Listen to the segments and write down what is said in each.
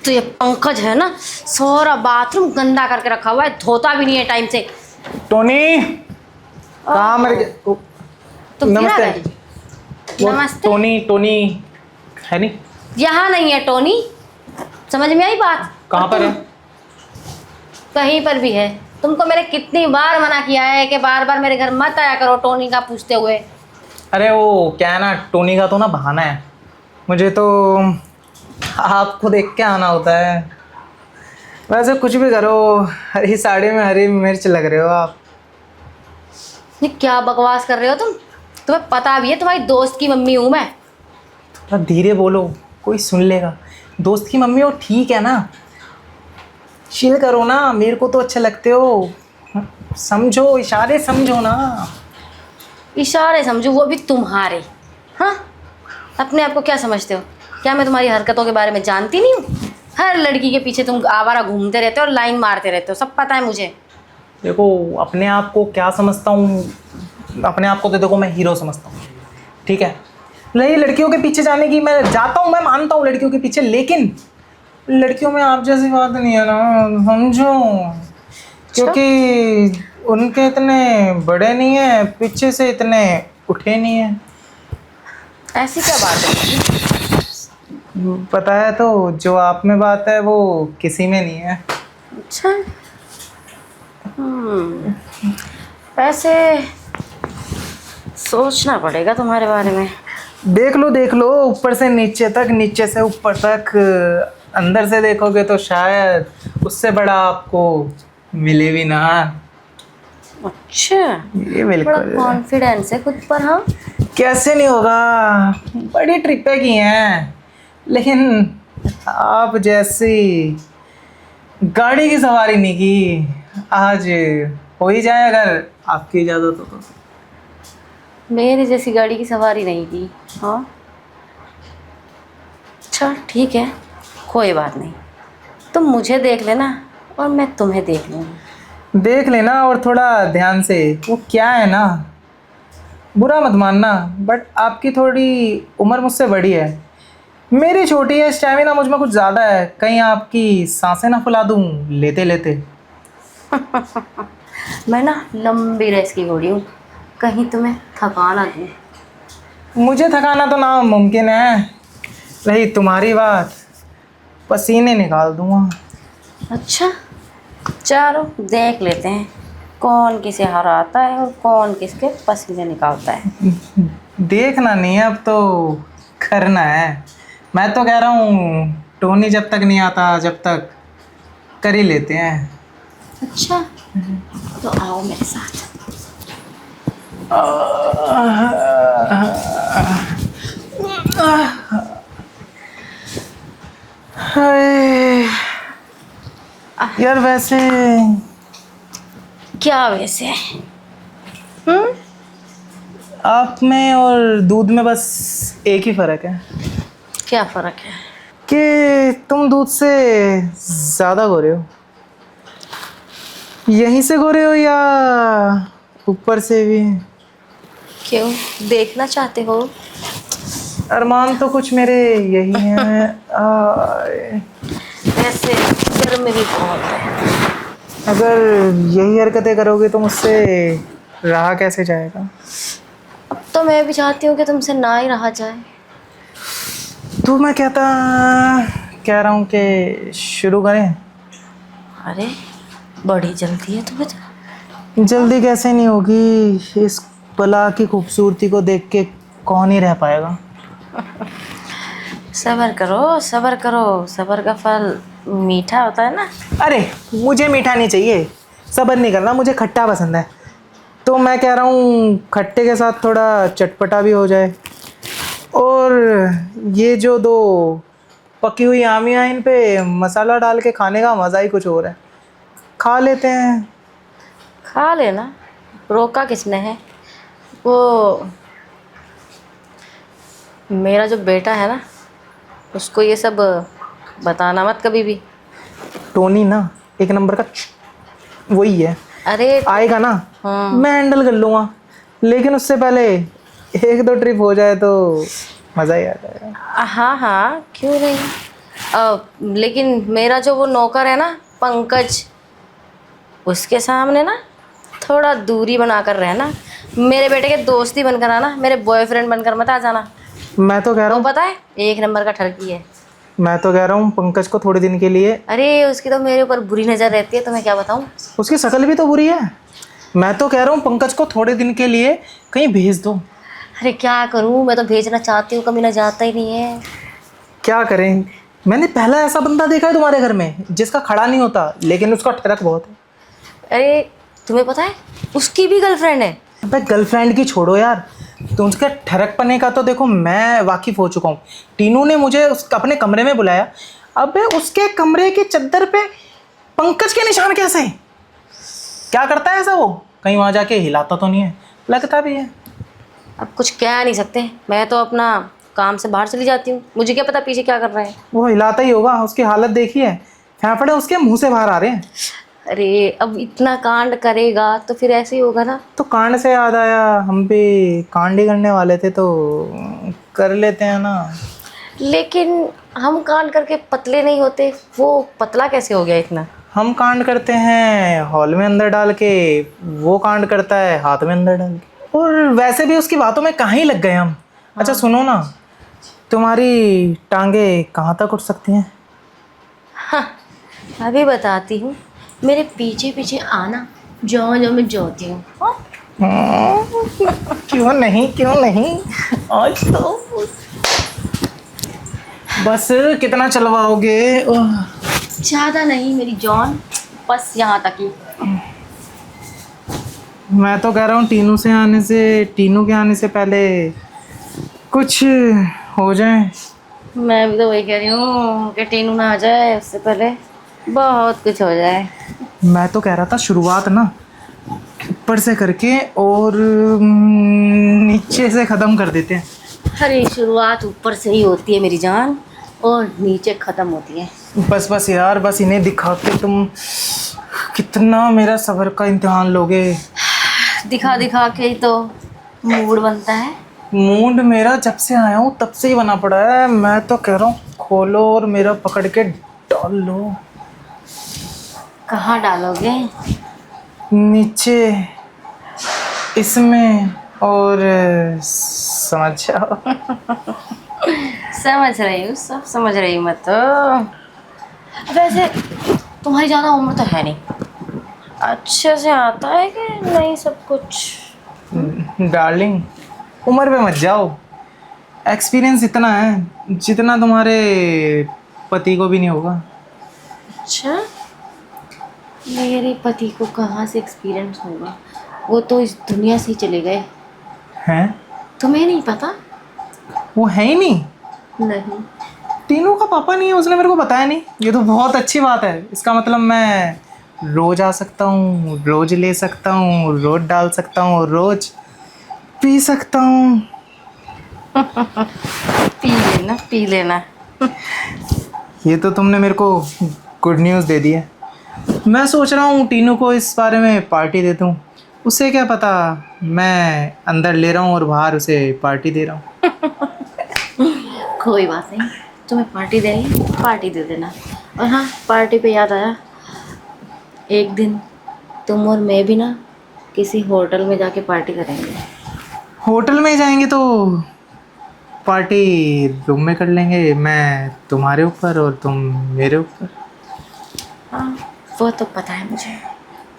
तो ये पंकज है ना, सारा बाथरूम गंदा करके रखा हुआ है, धोता भी नहीं है टाइम से। टोनी कहाँ मर गए? तुम नमस्ते गिरा आंटी गए? जी। वो नमस्ते। टोनी है नहीं? यहाँ नहीं है टोनी, समझ में आई बात? कहाँ पर है? कहीं पर भी है। तुमको मैंने कितनी बार मना किया है कि बार बार मेरे घर मत आया करो टोनी का पूछते हुए। अरे वो क्या है ना, टोनी का तो ना बहाना है। मुझे तो आपको देख के आना होता है। वैसे कुछ भी करो, हरी साड़ी में हरी मिर्च लग रहे हो आप। ये क्या बकवास कर रहे हो तुम? तुम्हें पता भी है तुम्हारी दोस्त की मम्मी हूँ मैं। थोड़ा धीरे बोलो, कोई सुन लेगा। दोस्त की मम्मी हो, ठीक है ना? चिल करो ना, मेरे को तो अच्छे लगते हो। समझो, इशारे समझो ना। इशारे समझू, वो भी तुम्हारे। हाँ, अपने आप को क्या समझते हो? क्या मैं तुम्हारी हरकतों के बारे में जानती नहीं हूँ? हर लड़की के पीछे तुम आवारा घूमते रहते हो और लाइन मारते रहते हो, सब पता है मुझे। देखो, अपने आप को क्या समझता हूँ, अपने आप को तो देखो मैं हीरो समझता हूँ, ठीक है? नहीं, लड़कियों के पीछे जाने की मैं जाता हूँ, मैं मानता हूँ लड़कियों के पीछे, लेकिन लड़कियों में आप जैसी बात नहीं है ना, समझो। क्योंकि उनके इतने बड़े नहीं है, पीछे से इतने उठे नहीं है। ऐसी क्या बात है? पता है तो, जो आप में बात है वो किसी में नहीं है। अच्छा। वैसे सोचना पड़ेगा तुम्हारे बारे में। देख लो ऊपर से नीचे तक, नीचे से ऊपर तक। अंदर से देखोगे तो शायद उससे बड़ा आपको मिले भी ना। अच्छा, ये बड़ा बिल्कुल। कॉन्फिडेंस है खुद पर। हाँ, कैसे नहीं होगा, बड़ी ट्रिपें की हैं, लेकिन आप जैसी गाड़ी की सवारी नहीं की। आज हो ही जाए अगर आपकी इजाज़त हो तो। मेरी जैसी गाड़ी की सवारी नहीं की। हाँ, अच्छा ठीक है, कोई बात नहीं। तुम मुझे देख लेना और मैं तुम्हें देख लूँगी। देख लेना, और थोड़ा ध्यान से। वो क्या है ना, बुरा मत मानना, बट आपकी थोड़ी उम्र मुझसे बड़ी है, मेरी छोटी है। स्टैमिना मुझ में कुछ ज़्यादा है, कहीं आपकी सांसें ना फुला दूँ लेते लेते। मैं ना लंबी रेस की घोड़ी हूँ, कहीं तुम्हें थका ना दूँ। मुझे थकाना तो नामुमकिन है, रही तुम्हारी बात, पसीने निकाल दूंगा। अच्छा, चलो देख लेते हैं कौन किसे हराता है और कौन किसके पसीने निकालता है। देखना नहीं है, अब तो करना है। मैं तो कह रहा हूँ, टोनी जब तक नहीं आता, जब तक कर ही लेते हैं। अच्छा, तो आओ मेरे साथ। हाय, यार वैसे क्या वैसे? आप में और दूध में बस एक ही फ़र्क है क्या फ़र्क है? कि तुम दूध से ज़्यादा गोरे हो। यहीं से गोरे हो या ऊपर से भी? क्यों, देखना चाहते हो? अरमान तो कुछ मेरे यही हैं। वैसे गर्मी भी बहुत है। अगर यही हरकतें करोगे तो मुझसे रहा कैसे जाएगा? अब तो मैं भी चाहती हूँ कि तुमसे ना ही रहा जाए। तो मैं कह रहा हूँ कि शुरू करें। अरे बड़ी जल्दी है तुम्हें तो। जल्दी कैसे नहीं होगी, इस पला की खूबसूरती को देख के कौन ही रह पाएगा। सब्र करो, सब्र करो, सब्र का फल मीठा होता है ना। अरे मुझे मीठा नहीं चाहिए, सब्र नहीं करना, मुझे खट्टा पसंद है। तो मैं कह रहा हूँ खट्टे के साथ थोड़ा चटपटा भी हो जाए। और ये जो दो पकी हुई आमियाँ, इन पे मसाला डाल के खाने का मज़ा ही कुछ और है। खा लेते हैं। खा लेना, रोका किसने है? वो मेरा जो बेटा है ना, उसको ये सब बताना मत कभी भी। टोनी ना एक नंबर का वही है। अरे आएगा ना, मैं हैंडल कर लूँगा, लेकिन उससे पहले एक दो ट्रिप हो जाए तो मज़ा ही आ जाएगा। हाँ हाँ, क्यों नहीं। लेकिन मेरा जो वो नौकर है ना पंकज, उसके सामने ना थोड़ा दूरी बनाकर रहना। मेरे बेटे के दोस्ती बनकर आना, मेरे बॉयफ्रेंड बनकर मत आ जाना। मैं तो कह रहा वो हूँ पता है एक नंबर का ठरकी है। मैं तो कह रहा हूँ पंकज को थोड़े दिन के लिए। अरे उसकी तो मेरे ऊपर बुरी नज़र रहती है, तो मैं क्या बताऊँ। उसकी शक्ल भी तो बुरी है। मैं तो कह रहा हूँ पंकज को थोड़े दिन के लिए कहीं भेज दो। अरे क्या करूँ, मैं तो भेजना चाहती हूँ, कभी ना जाता ही नहीं है। क्या करें, मैंने पहला ऐसा बंदा देखा है तुम्हारे घर में जिसका खड़ा नहीं होता, लेकिन उसका ठरक बहुत है। अरे तुम्हें पता है उसकी भी गर्लफ्रेंड है। अबे गर्लफ्रेंड की छोड़ो यार, तो उसके ठरक पने का तो देखो मैं वाकिफ हो चुका हूँ। टीनू ने मुझे अपने कमरे में बुलाया। अबे उसके कमरे की चद्दर पे पंकज के निशान कैसे? क्या करता है ऐसा वो? कहीं वहाँ जाके हिलाता तो नहीं है? लगता भी है। अब कुछ कह नहीं सकते, मैं तो अपना काम से बाहर चली जाती हूँ, मुझे क्या पता पीछे क्या कर रहे हैं। वो हिलाता ही होगा, उसकी हालत देखी है, फेफड़े उसके मुंह से बाहर आ रहे हैं। अरे अब इतना कांड करेगा तो फिर ऐसे ही होगा ना। तो कांड से याद आया, हम भी कांड ही करने वाले थे तो कर लेते हैं ना। लेकिन हम कांड करके पतले नहीं होते, वो पतला कैसे हो गया इतना। हम कांड करते हैं हॉल में अंदर डाल के, वो कांड करता है हाथ में अंदर डाल के। और वैसे भी उसकी बातों में कहाँ ही लग गए हम। अच्छा सुनो ना, तुम्हारी टांगे कहाँ तक उठ सकती हैं? हाँ अभी बताती हूँ, मेरे पीछे पीछे आना, जो जो मैं जोती हूँ। हाँ? क्यों नहीं क्यों नहीं, आज तो बस कितना चलवाओगे? ओह, ज़्यादा नहीं मेरी जॉन, बस यहाँ तक ही। मैं तो कह रहा हूँ टीनू के आने से पहले कुछ हो जाए। मैं भी तो वही कह रही हूँ कि टीनू ना आ जाए उससे पहले बहुत कुछ हो जाए। मैं तो कह रहा था शुरुआत ना ऊपर से करके और नीचे से ख़त्म कर देते हैं। अरे शुरुआत ऊपर से ही होती है मेरी जान, और नीचे ख़त्म होती है। बस बस यार, बस इन्हें दिखा के तुम कितना मेरा सब्र का इम्तिहान लोगे। दिखा दिखा के ही तो मूड बनता है। मूड मेरा जब से आया हूँ तब से ही बना पड़ा है। मैं तो कह रहा हूँ खोलो और मेरा पकड़ के डाल लो। कहाँ डालोगे? नीचे, इसमें, और समझ जाओ। समझ रही हूँ, सब समझ रही हूँ मैं तो। वैसे तुम्हारी ज़्यादा उम्र तो है नहीं, अच्छे से आता है कि नहीं सब कुछ? डार्लिंग उम्र पे मत जाओ, एक्सपीरियंस इतना है जितना तुम्हारे पति को भी नहीं होगा। अच्छा, मेरे पति को कहाँ से एक्सपीरियंस होगा, वो तो इस दुनिया से ही चले गए। हैं? तुम्हें नहीं पता? वो है ही नहीं? नहीं। टीनू का पापा नहीं है, उसने मेरे को बताया नहीं। ये तो बहुत अच्छी बात है, इसका मतलब मैं रोज आ सकता हूँ, रोज ले सकता हूँ, रोज डाल सकता हूँ, रोज पी सकता हूँ। पी लेना पी लेना। ये तो तुमने मेरे को गुड न्यूज़ दे दी है। मैं सोच रहा हूँ टीनू को इस बारे में पार्टी दे दूँ। उसे क्या पता मैं अंदर ले रहा हूँ और बाहर उसे पार्टी दे रहा हूँ। कोई बात नहीं, तुम्हें पार्टी देनी पार्टी दे देना। और हाँ, पार्टी पे याद आया, एक दिन तुम और मैं भी ना किसी होटल में जाके पार्टी करेंगे। होटल में जाएंगे तो पार्टी रूम में कर लेंगे, मैं तुम्हारे ऊपर और तुम मेरे ऊपर। हाँ वो तो पता है मुझे,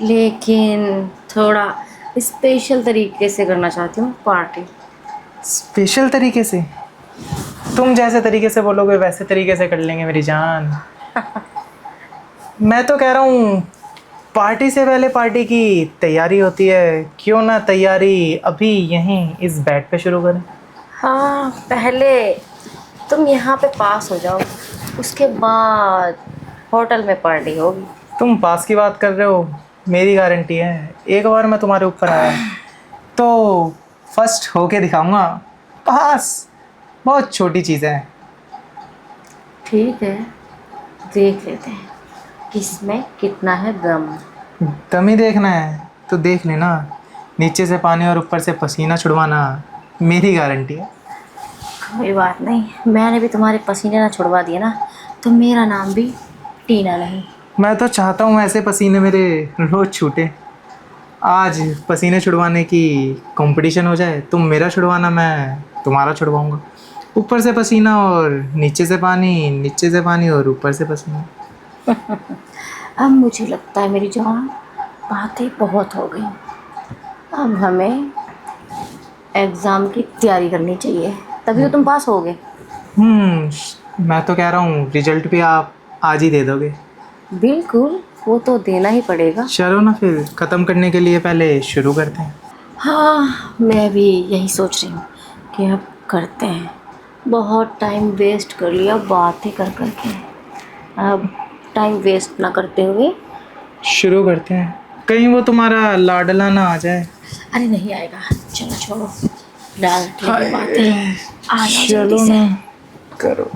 लेकिन थोड़ा स्पेशल तरीके से करना चाहती हूँ पार्टी। स्पेशल तरीके से? तुम जैसे तरीके से बोलोगे वैसे तरीके से कर लेंगे मेरी जान। मैं तो कह रहा हूँ पार्टी से पहले पार्टी की तैयारी होती है, क्यों ना तैयारी अभी यहीं इस बेड पे शुरू करें। हाँ पहले तुम यहाँ पे पास हो जाओ, उसके बाद होटल में पार्टी होगी। तुम पास की बात कर रहे हो, मेरी गारंटी है एक बार मैं तुम्हारे ऊपर आया तो फर्स्ट होके दिखाऊंगा। पास बहुत छोटी चीज़ है। ठीक है, देख लेते हैं किसमें कितना है दम। दम ही देखना है तो देख लेना, नीचे से पानी और ऊपर से पसीना छुड़वाना मेरी गारंटी है। कोई बात नहीं, मैंने भी तुम्हारे पसीने ना छुड़वा दिए ना तो मेरा नाम भी टीना नहीं। मैं तो चाहता हूँ ऐसे पसीने मेरे रोज छूटे। आज पसीने छुड़वाने की कंपटीशन हो जाए, तुम मेरा छुड़वाना, मैं तुम्हारा छुड़वाऊंगा। ऊपर से पसीना और नीचे से पानी, नीचे से पानी और ऊपर से पसीना। अब मुझे लगता है मेरी जान, बातें बहुत हो गई। अब हमें एग्ज़ाम की तैयारी करनी चाहिए, तभी तो तुम पास होगे। मैं तो कह रहा हूँ रिजल्ट भी आप आज ही दे दोगे। बिल्कुल, वो तो देना ही पड़ेगा। चलो ना फिर, ख़त्म करने के लिए पहले शुरू करते हैं। हाँ, मैं भी यही सोच रही हूँ कि अब करते हैं। बहुत टाइम वेस्ट कर लिया बातें कर कर के, अब टाइम वेस्ट ना करते हुए शुरू करते हैं, कहीं वो तुम्हारा लाडला ना आ जाए। अरे नहीं आएगा, चलो छोड़ो, डाल हाय, बातें, आ जाओ चलो जल्दी से। ना, करो।